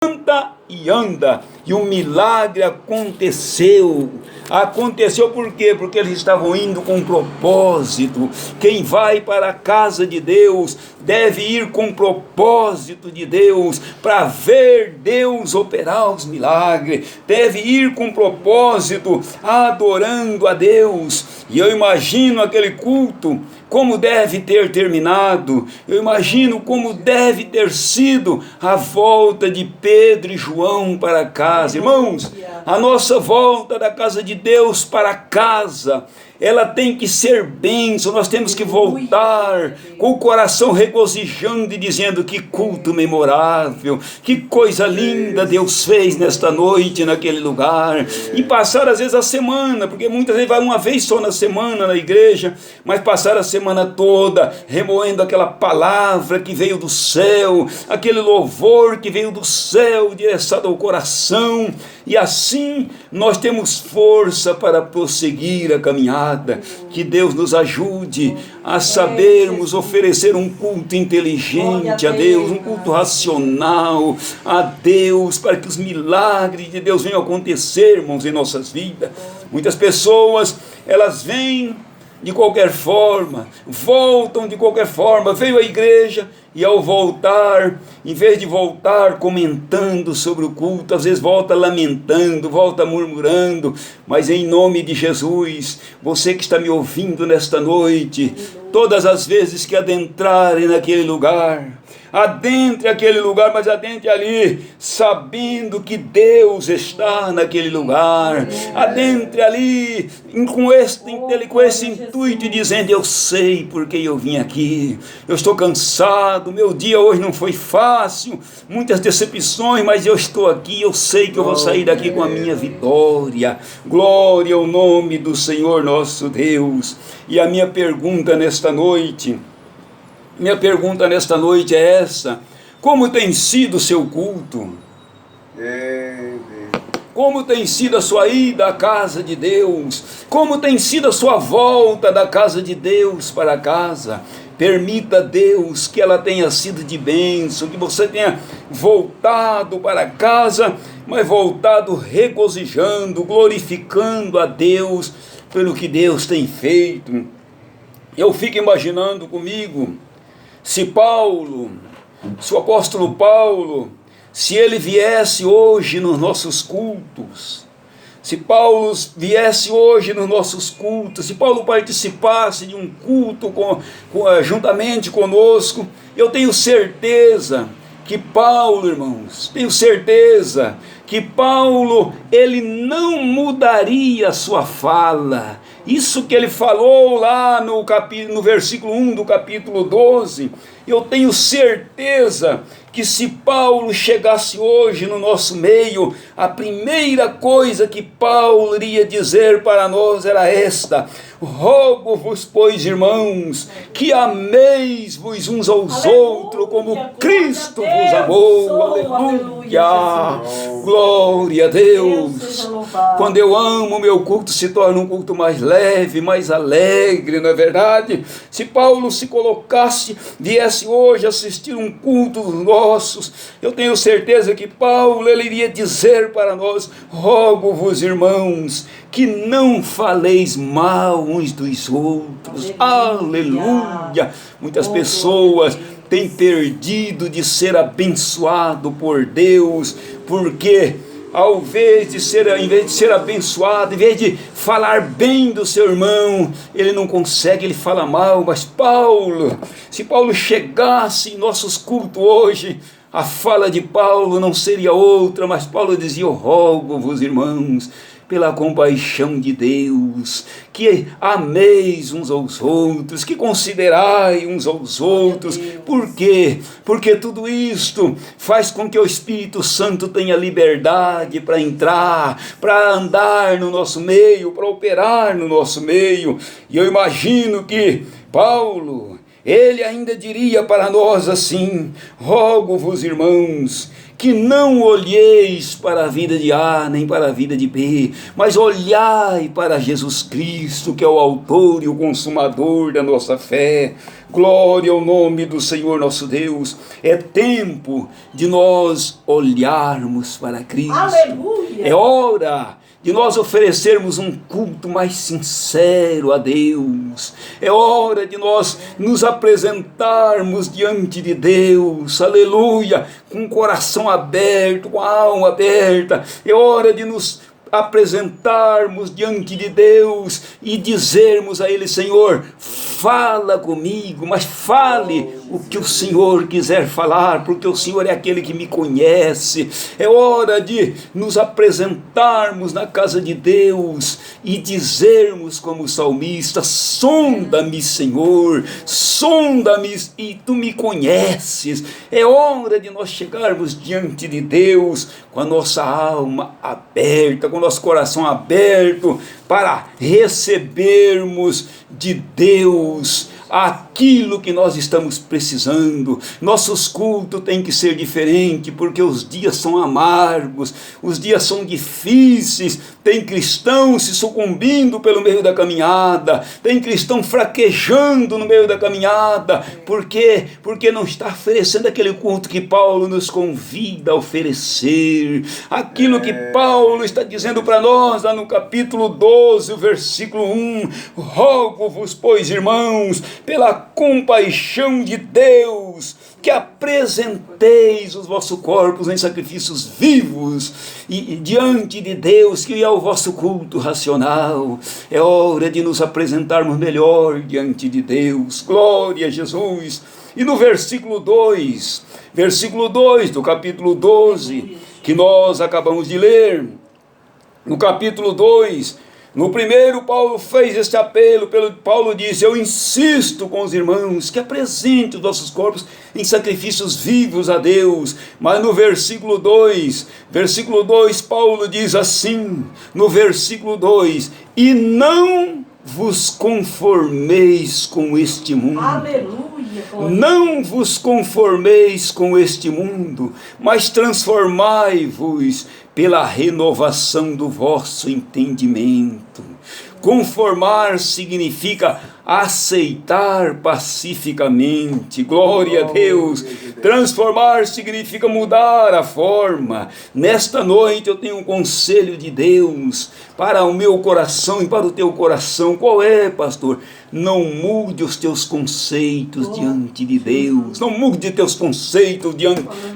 levanta e anda. E o milagre aconteceu. Aconteceu por quê? Porque eles estavam indo com propósito. Quem vai para a casa de Deus deve ir com propósito de Deus, para ver Deus operar os milagres. Deve ir com propósito, adorando a Deus. E eu imagino aquele culto, como deve ter terminado. Eu imagino como deve ter sido a volta de Pedro e João para casa. Irmãos, a nossa volta da casa de Deus para casa, ela tem que ser bênção. Nós temos que voltar com o coração regozijando e dizendo: que culto memorável, que coisa linda Deus fez nesta noite, naquele lugar. E passar às vezes a semana, porque muitas vezes vai uma vez só na semana na igreja, mas passar a semana toda remoendo aquela palavra que veio do céu, aquele louvor que veio do céu, direção ao coração. E assim nós temos força para prosseguir a caminhada. Que Deus nos ajude a sabermos oferecer um culto inteligente a Deus, um culto racional a Deus, para que os milagres de Deus venham acontecer, irmãos, em nossas vidas. Muitas pessoas, elas vêm de qualquer forma, voltam de qualquer forma, veio à igreja e ao voltar, em vez de voltar comentando sobre o culto, às vezes volta lamentando, volta murmurando. Mas em nome de Jesus, você que está me ouvindo nesta noite, todas as vezes que adentrarem naquele lugar, adentre aquele lugar, mas adentre ali, sabendo que Deus está naquele lugar. Adentre ali, com esse intuito, dizendo: eu sei porque eu vim aqui, eu estou cansado, meu dia hoje não foi fácil, muitas decepções, mas eu estou aqui, eu sei que eu vou sair daqui com a minha vitória. Glória ao nome do Senhor nosso Deus. E a minha pergunta nesta noite é essa: como tem sido o seu culto? Como tem sido a sua ida à casa de Deus? Como tem sido a sua volta da casa de Deus para casa? Permita, Deus, que ela tenha sido de bênção, que você tenha voltado para casa, mas voltado regozijando, glorificando a Deus pelo que Deus tem feito. Eu fico imaginando comigo, se o apóstolo Paulo, se ele viesse hoje nos nossos cultos, se Paulo viesse hoje nos nossos cultos, se Paulo participasse de um culto juntamente conosco, eu tenho certeza que Paulo, irmãos, ele não mudaria a sua fala. Isso que ele falou lá no versículo 1 do capítulo 12, eu tenho certeza que se Paulo chegasse hoje no nosso meio, a primeira coisa que Paulo iria dizer para nós era esta: rogo-vos, pois, irmãos, que ameis-vos uns aos outros como Cristo vos amou. Aleluia! Glória a Deus! Quando eu amo, meu culto se torna um culto mais leve, mais alegre, não é verdade? Se Paulo se colocasse, viesse hoje assistir um culto dos nossos, eu tenho certeza que Paulo, ele iria dizer para nós: rogo-vos, irmãos, que não faleis mal uns dos outros. Aleluia! Muitas pessoas têm perdido de ser abençoado por Deus, porque em vez de ser abençoado, em vez de falar bem do seu irmão, ele não consegue, ele fala mal. Mas se Paulo chegasse em nossos cultos hoje, a fala de Paulo não seria outra, mas Paulo dizia: eu rogo-vos, irmãos, pela compaixão de Deus, que ameis uns aos outros, que considerai uns aos outros. Por quê? Porque tudo isto faz com que o Espírito Santo tenha liberdade para entrar, para andar no nosso meio, para operar no nosso meio. E eu imagino que Paulo, ele ainda diria para nós assim: rogo-vos, irmãos, que não olheis para a vida de A nem para a vida de B, mas olhai para Jesus Cristo, que é o autor e o consumador da nossa fé. Glória ao nome do Senhor nosso Deus. É tempo de nós olharmos para Cristo. Aleluia. É hora de nós oferecermos um culto mais sincero a Deus. É hora de nós nos apresentarmos diante de Deus, aleluia, com o coração aberto, com a alma aberta. É hora de nos apresentarmos diante de Deus e dizermos a Ele: Senhor, fala comigo, mas fale o que o Senhor quiser falar, porque o Senhor é aquele que me conhece. É hora de nos apresentarmos na casa de Deus e dizermos como salmista: sonda-me, Senhor, sonda-me e tu me conheces. É hora de nós chegarmos diante de Deus com a nossa alma aberta, com o nosso coração aberto, para recebermos de Deus aquilo que nós estamos precisando. Nossos cultos têm que ser diferentes, porque os dias são amargos, os dias são difíceis. Tem cristãos se sucumbindo pelo meio da caminhada, tem cristão fraquejando no meio da caminhada. Por quê? Porque não está oferecendo aquele culto que Paulo nos convida a oferecer, aquilo que Paulo está dizendo para nós lá no capítulo 12, o versículo 1: rogo-vos, pois, irmãos, pela compaixão de Deus, que apresenteis os vossos corpos em sacrifícios vivos e diante de Deus, que é o vosso culto racional. É hora de nos apresentarmos melhor diante de Deus. Glória a Jesus. E no versículo 2 do capítulo 12, que nós acabamos de ler, no capítulo 2, no primeiro, Paulo fez este apelo. Paulo disse: eu insisto com os irmãos que apresentem os nossos corpos em sacrifícios vivos a Deus. Mas no versículo 2, Paulo diz assim, no versículo 2: e não vos conformeis com este mundo. Aleluia. Não vos conformeis com este mundo, mas transformai-vos pela renovação do vosso entendimento. Conformar significa aceitar pacificamente. Glória a Deus. Transformar significa mudar a forma. Nesta noite eu tenho um conselho de Deus para o meu coração e para o teu coração. Qual é, pastor? Não mude os teus conceitos diante de Deus. Não mude teus conceitos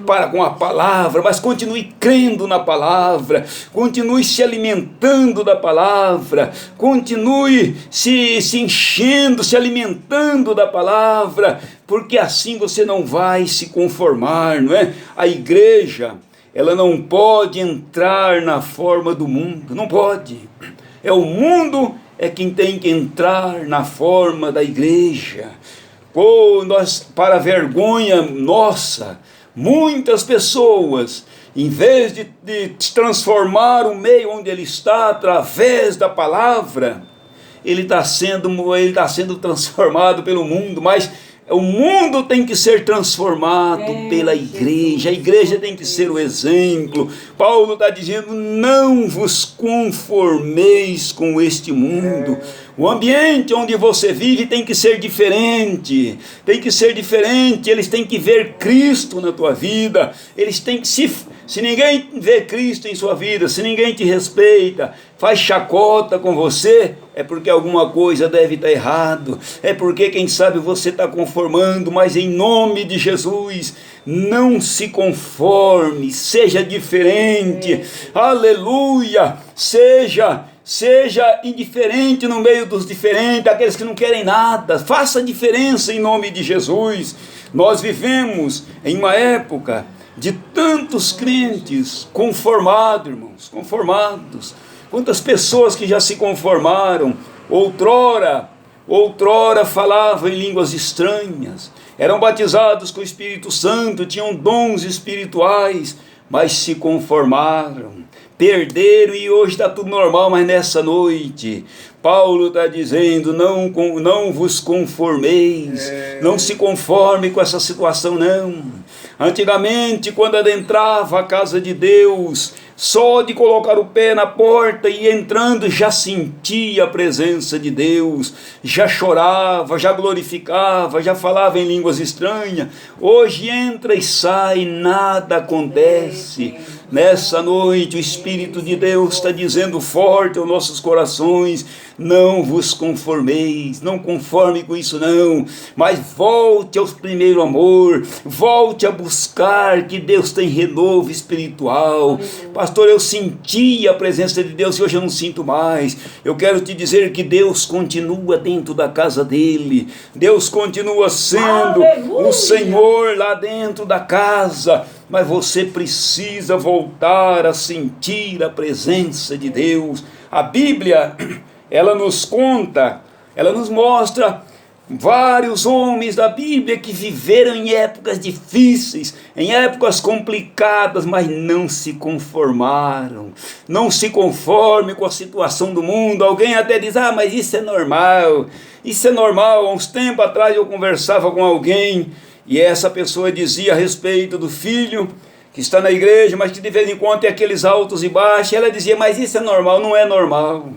para com a palavra, mas continue crendo na palavra. Continue se alimentando da palavra. Continue se enchendo, se alimentando da palavra, porque assim você não vai se conformar, não é? A igreja, ela não pode entrar na forma do mundo, não pode. É o mundo é quem tem que entrar na forma da igreja. Para vergonha nossa, muitas pessoas, em vez de transformar o meio onde ele está através da palavra, ele está sendo transformado pelo mundo. Mas o mundo tem que ser transformado pela igreja. A igreja tem que ser o exemplo. Paulo está dizendo: não vos conformeis com este mundo. O ambiente onde você vive tem que ser diferente. Tem que ser diferente. Eles têm que ver Cristo na tua vida. Eles têm que se ninguém vê Cristo em sua vida, se ninguém te respeita, faz chacota com você, é porque alguma coisa deve estar errado. É porque, quem sabe, você está conformando. Mas em nome de Jesus, não se conforme, seja diferente. Aleluia. Seja indiferente no meio dos diferentes, aqueles que não querem nada. Faça diferença em nome de Jesus. Nós vivemos em uma época de tantos crentes conformados, irmãos, conformados. Quantas pessoas que já se conformaram, outrora falavam em línguas estranhas, eram batizados com o Espírito Santo, tinham dons espirituais, mas se conformaram, perderam, e hoje está tudo normal. Mas nessa noite, Paulo está dizendo: não vos conformeis, não se conforme com essa situação, não. Antigamente, quando adentrava a casa de Deus, só de colocar o pé na porta e entrando já sentia a presença de Deus, já chorava, já glorificava, já falava em línguas estranhas. Hoje entra e sai, nada acontece. Nessa noite o Espírito de Deus está dizendo forte aos nossos corações: não vos conformeis, não conforme com isso não, mas volte ao primeiro amor, volte a buscar, que Deus tem renovo espiritual. Pastor, eu senti a presença de Deus e hoje eu não sinto mais. Eu quero te dizer que Deus continua dentro da casa dele, Deus continua sendo o Senhor lá dentro da casa, mas você precisa voltar a sentir a presença de Deus. A Bíblia, ela nos conta, ela nos mostra vários homens da Bíblia que viveram em épocas difíceis, em épocas complicadas, mas não se conformaram. Não se conforme com a situação do mundo. Alguém até diz: ah, mas isso é normal. Isso é normal. Há uns tempos atrás eu conversava com alguém e essa pessoa dizia a respeito do filho que está na igreja, mas que de vez em quando tem aqueles altos e baixos. Ela dizia: mas isso é normal. Não é normal.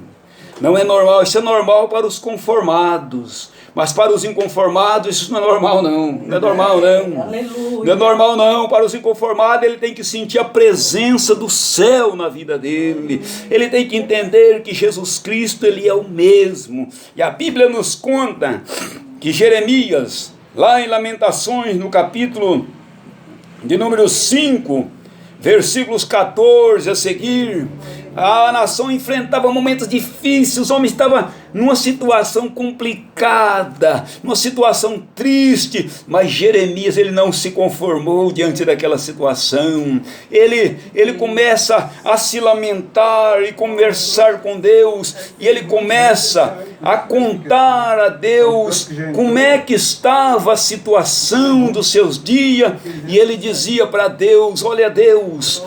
Não é normal. Isso é normal para os conformados, mas para os inconformados isso não é normal não. Não é normal não. Aleluia. Não é normal não. Para os inconformados ele tem que sentir a presença do céu na vida dele. Ele tem que entender que Jesus Cristo, ele é o mesmo. E a Bíblia nos conta que Jeremias, lá em Lamentações, no capítulo de número 5, versículos 14 a seguir, a nação enfrentava momentos difíceis, os homens estavam numa situação complicada, numa situação triste, mas Jeremias, ele não se conformou diante daquela situação. Ele começa a se lamentar e conversar com Deus, e ele começa a contar a Deus como é que estava a situação dos seus dias, e ele dizia para Deus: olha Deus,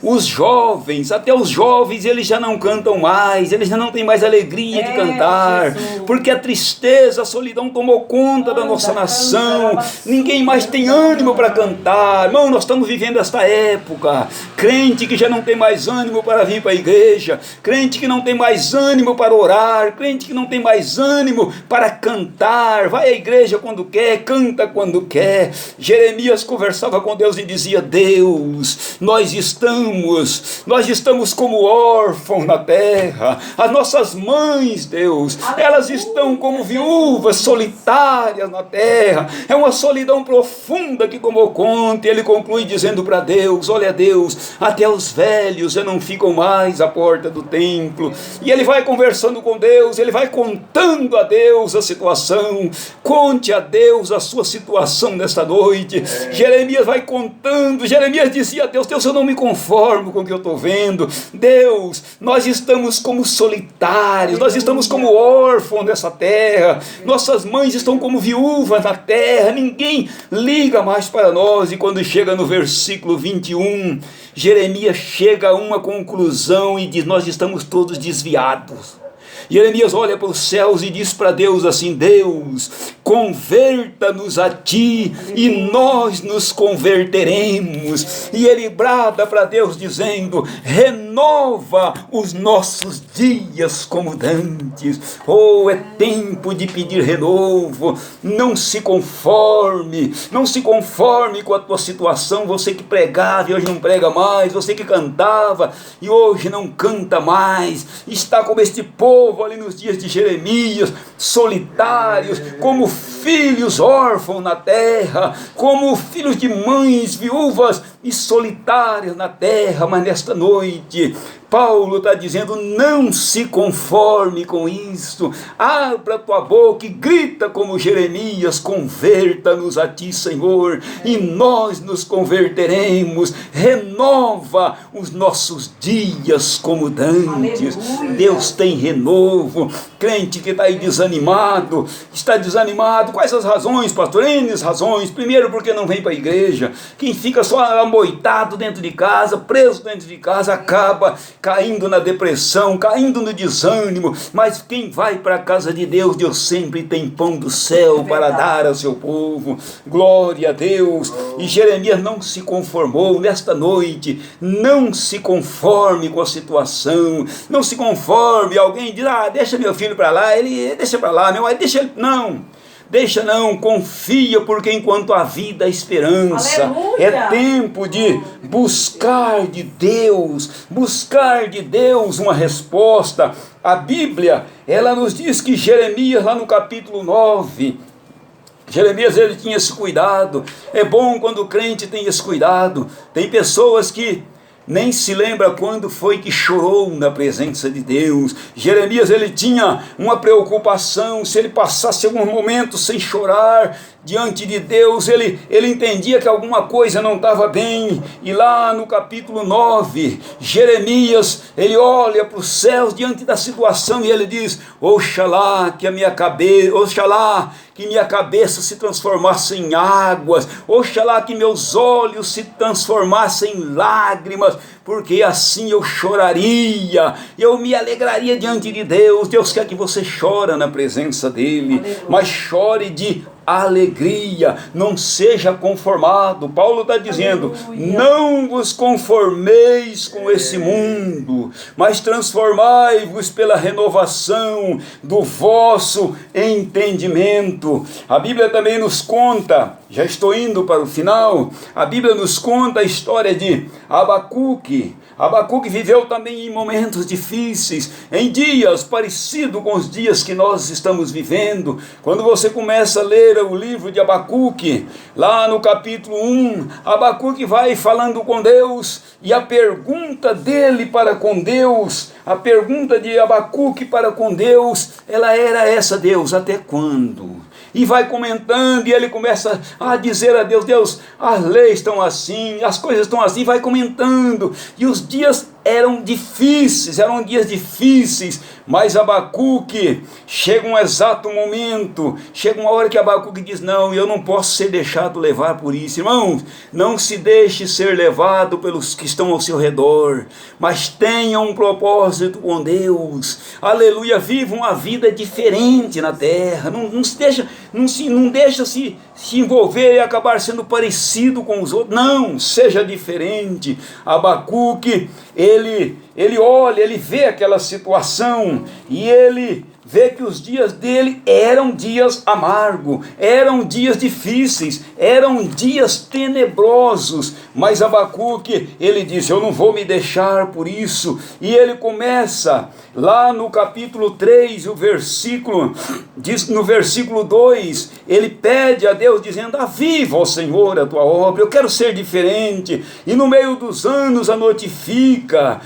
os jovens, até os jovens, eles já não cantam mais, eles já não têm mais alegria de cantar, porque a tristeza, a solidão tomou conta da nossa nação, ninguém mais tem ânimo para cantar. Irmão, nós estamos vivendo esta época, crente que já não tem mais ânimo para vir para a igreja, crente que não tem mais ânimo para orar, crente que não tem mais ânimo para cantar, vai à igreja quando quer, canta quando quer. Jeremias conversava com Deus e dizia: Deus, nós estamos como órfãos na terra, as nossas mães, Deus, elas estão como viúvas solitárias na terra, é uma solidão profunda que tomou conta. E ele conclui dizendo para Deus: olha Deus, até os velhos já não ficam mais à porta do templo. E ele vai conversando com Deus, ele vai contando a Deus a situação. Conte a Deus a sua situação nesta noite. Jeremias vai contando. Jeremias dizia a Deus: Deus, eu não me conformo com o que eu estou vendo. Deus, nós estamos como solitários, nós estamos como órfãos nessa terra, nossas mães estão como viúvas na terra, ninguém liga mais para nós. E quando chega no versículo 21, Jeremias chega a uma conclusão e diz: nós estamos todos desviados. Jeremias olha para os céus e diz para Deus assim: Deus, converta-nos a ti e nós nos converteremos. E ele brada para Deus dizendo: renova os nossos dias como dantes. Oh, é tempo de pedir renovo. Não se conforme com a tua situação. Você que pregava e hoje não prega mais, você que cantava e hoje não canta mais, está como este povo ali nos dias de Jeremias, solitários, como filhos órfãos na terra, como filhos de mães viúvas e solitárias na terra. Mas nesta noite Paulo está dizendo: não se conforme com isso, abra tua boca e grita como Jeremias: converta-nos a ti, Senhor, e nós nos converteremos. Renova os nossos dias como dantes. Aleluia. Deus tem renovo. Crente que está aí desanimado, está desanimado quais as razões, pastor? N razões. Primeiro, porque não vem para a igreja. Quem fica só amoitado dentro de casa, preso dentro de casa, acaba caindo na depressão, caindo no desânimo. Mas quem vai para a casa de Deus, Deus sempre tem pão do céu para dar ao seu povo. Glória a Deus. E Jeremias não se conformou nesta noite. Não se conforme com a situação. Não se conforme. Alguém diz, deixa meu filho para lá, ele deixa para lá, meu pai, deixa ele. Não. Deixa não, confia, porque enquanto há vida, há esperança. Aleluia. É tempo de buscar de Deus uma resposta. A Bíblia, ela nos diz que Jeremias, lá no capítulo 9, Jeremias, ele tinha esse cuidado. É bom quando o crente tem esse cuidado. Tem pessoas que nem se lembra quando foi que chorou na presença de Deus. Jeremias, ele tinha uma preocupação, se ele passasse algum momento sem chorar diante de Deus, ele entendia que alguma coisa não estava bem. E lá no capítulo 9, Jeremias, ele olha para os céus diante da situação e ele diz, oxalá que minha cabeça se transformasse em águas, oxalá que meus olhos se transformassem em lágrimas, porque assim eu choraria, eu me alegraria diante de Deus. Deus quer que você chore na presença dele, mas chore de alegria, não seja conformado. Paulo está dizendo, não vos conformeis com esse mundo, mas transformai-vos pela renovação do vosso entendimento. A Bíblia também nos conta, já estou indo para o final, a Bíblia nos conta a história de Abacuque. Abacuque viveu também em momentos difíceis, em dias parecidos com os dias que nós estamos vivendo. Quando você começa a ler o livro de Abacuque, lá no capítulo 1, Abacuque vai falando com Deus, e a pergunta dele para com Deus, a pergunta de Abacuque para com Deus, ela era essa: Deus, até quando? E vai comentando, e ele começa a dizer a Deus, Deus, as leis estão assim, as coisas estão assim, vai comentando, e os dias eram dias difíceis, mas Abacuque, chega um exato momento, chega uma hora que Abacuque diz, não, eu não posso ser deixado levar por isso. Irmãos, não se deixe ser levado pelos que estão ao seu redor, mas tenha um propósito com Deus, aleluia, viva uma vida diferente na terra, não deixa se envolver e acabar sendo parecido com os outros, não, seja diferente. Abacuque, ele olha, ele vê aquela situação e ele vê que os dias dele eram dias amargos, eram dias difíceis, eram dias tenebrosos, mas Abacuque, ele diz, eu não vou me deixar por isso, e ele começa lá no capítulo 3, no versículo 2, ele pede a Deus dizendo, aviva, ó Senhor, a tua obra, eu quero ser diferente, e no meio dos anos a notifica,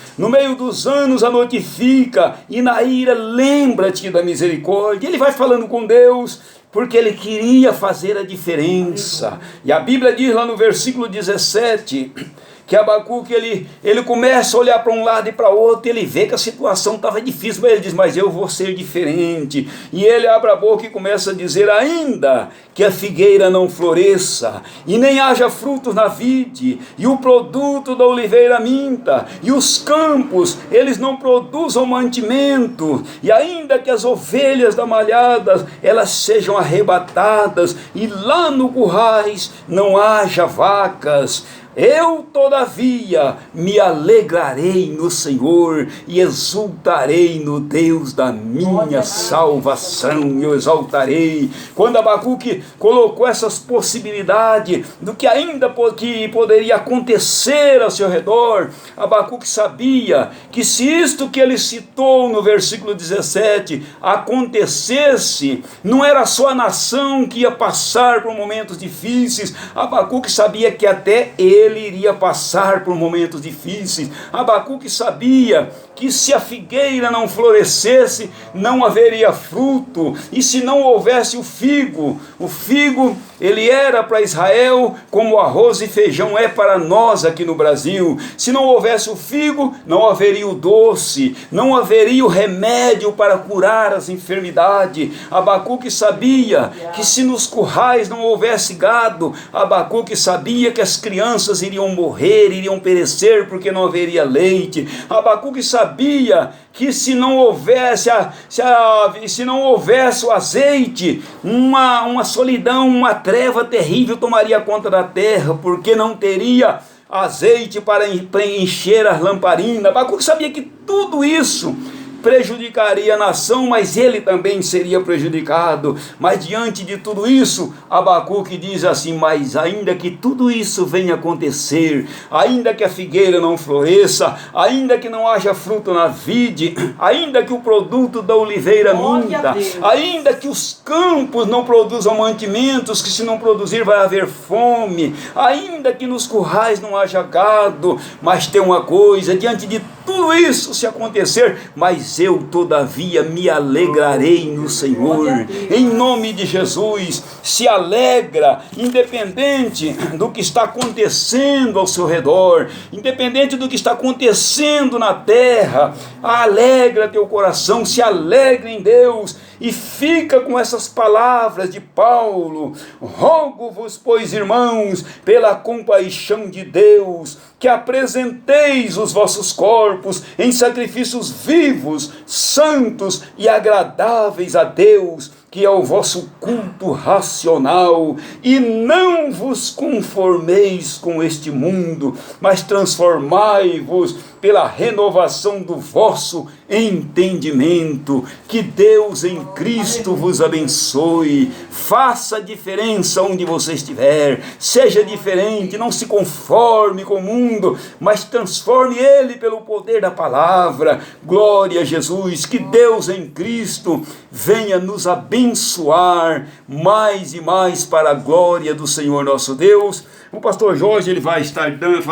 e na ira lembra-te da misericórdia. Ele vai falando com Deus, porque ele queria fazer a diferença, e a Bíblia diz lá no versículo 17, que Abacuque, ele começa a olhar para um lado e para outro, ele vê que a situação estava difícil, mas ele diz, mas eu vou ser diferente, e ele abre a boca e começa a dizer, ainda que a figueira não floresça, e nem haja frutos na vide, e o produto da oliveira minta, e os campos, eles não produzam mantimento, e ainda que as ovelhas da malhada, elas sejam arrebatadas, e lá no currais não haja vacas, eu, todavia, me alegrarei no Senhor e exultarei no Deus da minha salvação. Eu exaltarei. Quando Abacuque colocou essas possibilidades do que ainda que poderia acontecer ao seu redor, Abacuque sabia que se isto que ele citou no versículo 17 acontecesse, não era só a nação que ia passar por momentos difíceis. Abacuque sabia que até ele iria passar por momentos difíceis. Abacuque sabia que se a figueira não florescesse, não haveria fruto, e se não houvesse o figo Ele era para Israel como o arroz e feijão é para nós aqui no Brasil. Se não houvesse o figo, não haveria o doce, não haveria o remédio para curar as enfermidades. Abacuque sabia que se nos currais não houvesse gado, Abacuque sabia que as crianças iriam morrer, iriam perecer porque não haveria leite. Abacuque sabia que se não houvesse o azeite, uma solidão, uma treva terrível tomaria conta da terra, porque não teria azeite para encher as lamparinas. Abacuque sabia que tudo isso prejudicaria a nação, mas ele também seria prejudicado. Mas diante de tudo isso, Abacuque diz assim: mas ainda que tudo isso venha acontecer, ainda que a figueira não floresça, ainda que não haja fruto na vide, ainda que o produto da oliveira minta, ainda que os campos não produzam mantimentos, que se não produzir vai haver fome, ainda que nos currais não haja gado, mas tem uma coisa, diante de tudo isso se acontecer, mas eu todavia me alegrarei no Senhor. Em nome de Jesus, se alegra, independente do que está acontecendo ao seu redor, independente do que está acontecendo na terra, alegra teu coração, se alegra em Deus, e fica com essas palavras de Paulo: rogo-vos, pois, irmãos, pela compaixão de Deus, que apresenteis os vossos corpos em sacrifícios vivos, santos e agradáveis a Deus, que é o vosso culto racional, e não vos conformeis com este mundo, mas transformai-vos pela renovação do vosso entendimento. Que Deus em Cristo vos abençoe. Faça a diferença onde você estiver, seja diferente, não se conforme com o mundo, mas transforme ele pelo poder da palavra. Glória a Jesus. Que Deus em Cristo venha nos abençoar mais e mais para a glória do Senhor nosso Deus. O pastor Jorge, ele vai estar dando